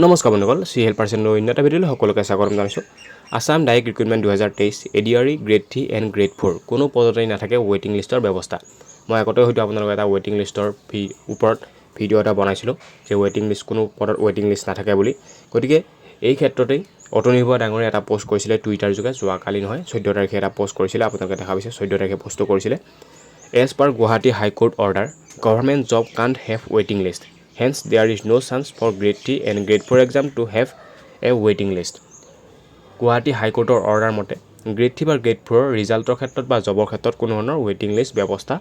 নমস্কাৰ বন্ধুসকল চি হেল্পাৰচেন অন্য এটা ভিডিঅ'লৈ সকলোকে স্বাগতম জনাইছোঁ Assam direct recruitment 2023 ADRE Grade-3 and Grade-4 কোনো পদতেই নাথাকে ৱেটিং লিষ্টৰ ব্যৱস্থা মই আগতে হয়তো আপোনালোকক এটা ৱেটিং লিষ্টৰ ওপৰত ভিডিঅ' এটা বনাইছিলোঁ যে ৱেটিং লিষ্ট কোনো পদত ৱেটিং লিষ্ট নাথাকে বুলি গতিকে এই ক্ষেত্ৰতেই অতনিৰ্ভৰ ডাঙৰে এটা পোষ্ট কৰিছিলে টুইটাৰ যোগে যোৱাকালি নহয় 14 তাৰিখে এটা পোষ্ট কৰিছিলে আপোনালোকে দেখা পাইছে 14 তাৰিখে পোষ্টটো কৰিছিলে as per Guwahati high court order government job can't have ৱেটিং list Hence, there is no chance for Grade 3 and Grade 4 exam to have a waiting list. Guwahati হাইকোৰ্টৰ অৰ্ডাৰ মতে Grade 3 বা Grade 4 ৰিজাল্টৰ ক্ষেত্ৰত বা জবৰ ক্ষেত্ৰত কোনো ধৰণৰ ৱেটিং লিষ্ট ব্যৱস্থা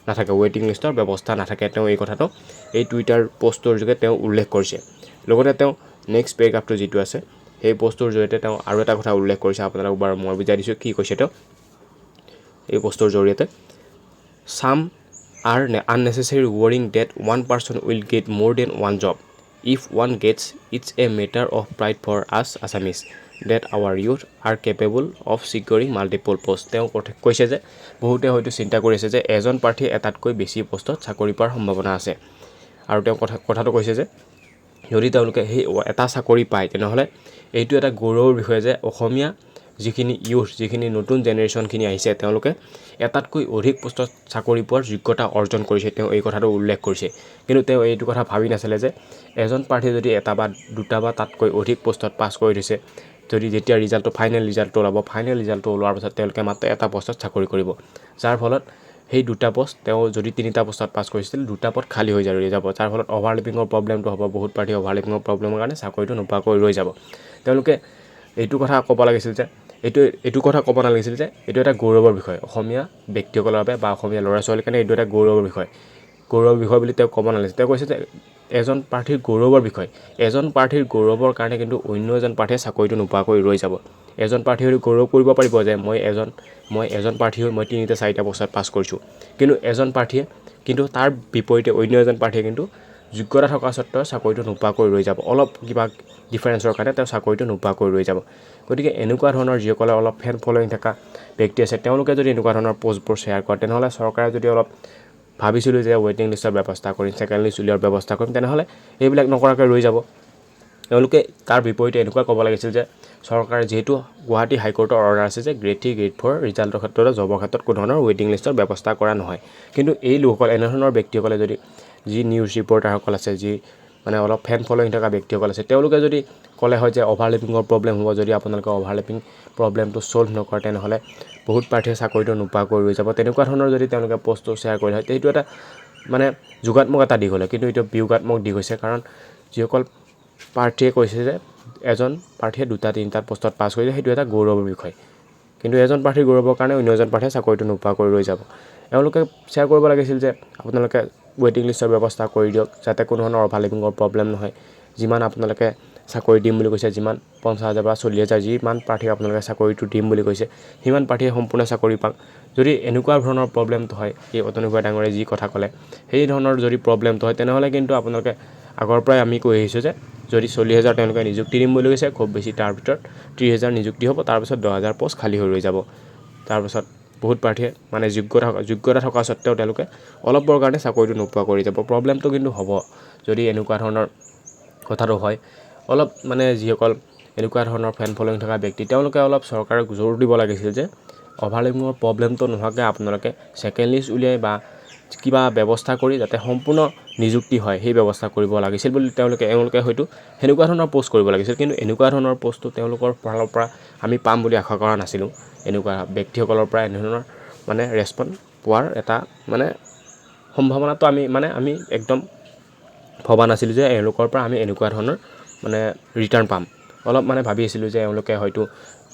নাথাকে ৱেটিং লিষ্টৰ ব্যৱস্থা নাথাকে তেওঁ এই কথাটো এই টুইটাৰ পোষ্টৰ যোগে তেওঁ উল্লেখ কৰিছে লগতে তেওঁ নেক্সট পেৰাগ্ৰাফটো যিটো আছে সেই পোষ্টৰ জৰিয়তে তেওঁ আৰু এটা কথা উল্লেখ কৰিছে আপোনালোকক বাৰু মই বুজাই দিছোঁ কি কৈছে তেওঁ এই পোষ্টৰ জৰিয়তে সাম are unnecessary worrying that one person will get more than one job. If one gets, it's a matter of pride for us Assamese that our youth are capable of securing multiple posts. তেওঁ কৈছে যে বহুতে হয়তো চিন্তা কৰিছে যে এজন প্ৰাৰ্থী এটাতকৈ বেছি পোষ্টত চাকৰি পোৱাৰ সম্ভাৱনা আছে আৰু তেওঁ কথাটো কৈছে যে যদি তেওঁলোকে সেই এটা চাকৰি পায় তেনেহ'লে এইটো এটা গৌৰৱৰ বিষয় যে অসমীয়া যিখিনি ইউথ যিখিনি নতুন জেনেৰেশ্যনখিনি আহিছে তেওঁলোকে এটাতকৈ অধিক পোষ্টত চাকৰি পোৱাৰ যোগ্যতা অৰ্জন কৰিছে তেওঁ এই কথাটো উল্লেখ কৰিছে কিন্তু তেওঁ এইটো কথা ভাবি নাছিলে যে এজন প্ৰাৰ্থী যদি এটা বা দুটা বা তাতকৈ অধিক পোষ্টত পাছ কৰি দিছে যদি যেতিয়া ৰিজাল্টটো ফাইনেল ৰিজাল্টটো ওলাব ফাইনেল ৰিজাল্টটো ওলোৱাৰ পাছত তেওঁলোকে মাত্ৰ এটা পোষ্টত চাকৰি কৰিব যাৰ ফলত সেই দুটা পোষ্ট তেওঁ যদি তিনিটা পোষ্টত পাছ কৰিছিল দুটা পদ খালী হৈ যাব যাৰ ফলত অভাৰলেপিঙৰ প্ৰব্লেমটো হ'ব বহুত প্ৰাৰ্থী অভাৰলেপিঙৰ প্ৰব্লেমৰ কাৰণে চাকৰিটো নোপোৱাকৈ ৰৈ যাব তেওঁলোকে এইটো কথা ক'ব লাগিছিল যে এইটো কথা ক'ব নালাগিছিল যে এইটো এটা গৌৰৱৰ বিষয় অসমীয়া ব্যক্তিসকলৰ বাবে বা অসমীয়া ল'ৰা ছোৱালীৰ কাৰণে এইটো এটা গৌৰৱৰ বিষয় বুলি তেওঁ ক'ব নালাগিছিল তেওঁ কৈছে যে এজন প্ৰাৰ্থীৰ গৌৰৱৰ বিষয় এজন প্ৰাৰ্থীৰ গৌৰৱৰ কাৰণে কিন্তু অন্য এজন প্ৰাৰ্থীয়ে চাকৰিটো নোপোৱাকৈ ৰৈ যাব এজন প্ৰাৰ্থীয়ে গৌৰৱ কৰিব পাৰিব যে মই এজন প্ৰাৰ্থী হৈ মই 3টা 4টা পোষ্টত পাছ কৰিছোঁ কিন্তু এজন প্ৰাৰ্থীয়ে কিন্তু তাৰ বিপৰীতে অন্য এজন প্ৰাৰ্থীয়ে কিন্তু যোগ্যতা থকা স্বত্বেও চাকৰিটো নোপোৱাকৈ ৰৈ যাব অলপ কিবা ডিফাৰেঞ্চৰ কাৰণে তেওঁ চাকৰিটো নোপোৱাকৈ ৰৈ যাব গতিকে এনেকুৱা ধৰণৰ যিসকলে অলপ ফেন ফলোয়িং থকা ব্যক্তি আছে তেওঁলোকে যদি এনেকুৱা ধৰণৰ পোষ্টবোৰ শ্বেয়াৰ কৰে তেনেহ'লে চৰকাৰে যদি অলপ ভাবিছিলোঁ যে ৱেটিং লিষ্টৰ ব্যৱস্থা কৰিম ছেকেণ্ড লিষ্ট উলিওৱাৰ ব্যৱস্থা কৰিম তেনেহ'লে এইবিলাক নকৰাকৈ ৰৈ যাব তেওঁলোকে তাৰ বিপৰীতে এনেকুৱা ক'ব লাগিছিল যে চৰকাৰে যিহেতু গুৱাহাটী হাইকোৰ্টৰ অৰ্ডাৰ আছে যে Grade 3 Grade 4 ৰিজাল্টৰ ক্ষেত্ৰত জবৰ ক্ষেত্ৰত কোনো ধৰণৰ ৱেটিং লিষ্টৰ ব্যৱস্থা কৰা নহয় কিন্তু এই লোকসকল এনেধৰণৰ ব্যক্তিসকলে যদি যি নিউজ ৰিপৰ্টাৰসকল আছে যি মানে অলপ ফেন ফলোয়িং থকা ব্যক্তিসকল আছে তেওঁলোকে যদি ক'লে হয় যে অভাৰলেপিঙৰ প্ৰব্লেম হ'ব যদি আপোনালোকে অভাৰলেপিং প্ৰব্লেমটো ছল্ভ নকৰে তেনেহ'লে বহুত প্ৰাৰ্থীয়ে চাকৰিটো নোপোৱাকৈ ৰৈ যাব তেনেকুৱা ধৰণৰ যদি তেওঁলোকে পোষ্টটো শ্বেয়াৰ কৰিলে হয় সেইটো এটা মানে যোগাত্মক এটা দিশ হ'লে কিন্তু এইটো বিয়োগাত্মক দিশ হৈছে কাৰণ যিসকল প্ৰাৰ্থীয়ে কৈছে যে এজন প্ৰাৰ্থীয়ে 2টা 3টা পোষ্টত পাছ কৰিছে সেইটো এটা গৌৰৱৰ বিষয় কিন্তু এজন প্ৰাৰ্থীৰ গৌৰৱৰ কাৰণে অন্য এজন প্ৰাৰ্থীয়ে চাকৰিটো নোপোৱাকৈ ৰৈ যাব এওঁলোকে শ্বেয়াৰ কৰিব লাগিছিল যে আপোনালোকে ৱেটিং লিষ্টৰ ব্যৱস্থা কৰি দিয়ক যাতে কোনো ধৰণৰ অভাৰলেপিঙৰ প্ৰব্লেম নহয় যিমান আপোনালোকে চাকৰি দিম বুলি কৈছে যিমান 50,000 বা 40,000 যিমান প্ৰাৰ্থীক আপোনালোকে চাকৰিটো দিম বুলি কৈছে সিমান প্ৰাৰ্থীয়ে সম্পূৰ্ণ চাকৰি পাওক যদি এনেকুৱা ধৰণৰ প্ৰব্লেমটো হয় এই অতনিৰ্ভৰ ডাঙৰে যি কথা ক'লে সেই ধৰণৰ যদি প্ৰব্লেমটো হয় তেনেহ'লে কিন্তু আপোনালোকে আগৰ পৰাই আমি কৈ আহিছোঁ যে যদি 40,000 তেওঁলোকে নিযুক্তি দিম বুলি কৈছে খুব বেছি তাৰ ভিতৰত 30,000 নিযুক্তি হ'ব তাৰপিছত 10,000 পোষ্ট খালী হৈ ৰৈ যাব তাৰপিছত বহুত প্ৰাৰ্থীয়ে মানে যোগ্যতা থকা স্বত্বেও তেওঁলোকে অলপৰ কাৰণে চাকৰিটো নোপোৱা কৰি যাব প্ৰব্লেমটো কিন্তু হ'ব যদি এনেকুৱা ধৰণৰ কথাটো হয় অলপ মানে যিসকল এনেকুৱা ধৰণৰ ফেন ফলোয়িং থকা ব্যক্তি তেওঁলোকে অলপ চৰকাৰক জোৰ দিব লাগিছিল যে অভাৰলেপিঙৰ প্ৰব্লেমটো নোহোৱাকৈ আপোনালোকে ছেকেণ্ড লিষ্ট উলিয়াই বা কিবা ব্যৱস্থা কৰি যাতে সম্পূৰ্ণ নিযুক্তি হয় সেই ব্যৱস্থা কৰিব লাগিছিল বুলি তেওঁলোকে হয়তো সেনেকুৱা ধৰণৰ পোষ্ট কৰিব লাগিছিল কিন্তু এনেকুৱা ধৰণৰ পোষ্টটো তেওঁলোকৰ ফালৰ পৰা আমি পাম বুলি আশা কৰা নাছিলোঁ এনেকুৱা ব্যক্তিসকলৰ পৰা এনেধৰণৰ মানে ৰেছপন্স পোৱাৰ এটা মানে সম্ভাৱনাটো আমি একদম ভবা নাছিলোঁ যে এওঁলোকৰ পৰা আমি এনেকুৱা ধৰণৰ মানে ৰিটাৰ্ণ পাম অলপ মানে ভাবি আছিলোঁ যে এওঁলোকে হয়তো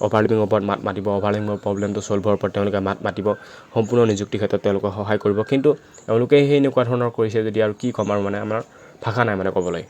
অভাৰলেপিঙৰ ওপৰত মাত মাতিব অভাৰলেপিঙৰ প্ৰব্লেমটো ছল্ভৰ ওপৰত তেওঁলোকে মাত মাতিব সম্পূৰ্ণ নিযুক্তিৰ ক্ষেত্ৰত তেওঁলোকক সহায় কৰিব কিন্তু এওঁলোকে সেই এনেকুৱা ধৰণৰ কৰিছে যদি আৰু কি ক'ম আৰু মানে আমাৰ ভাষা নাই মানে ক'বলৈ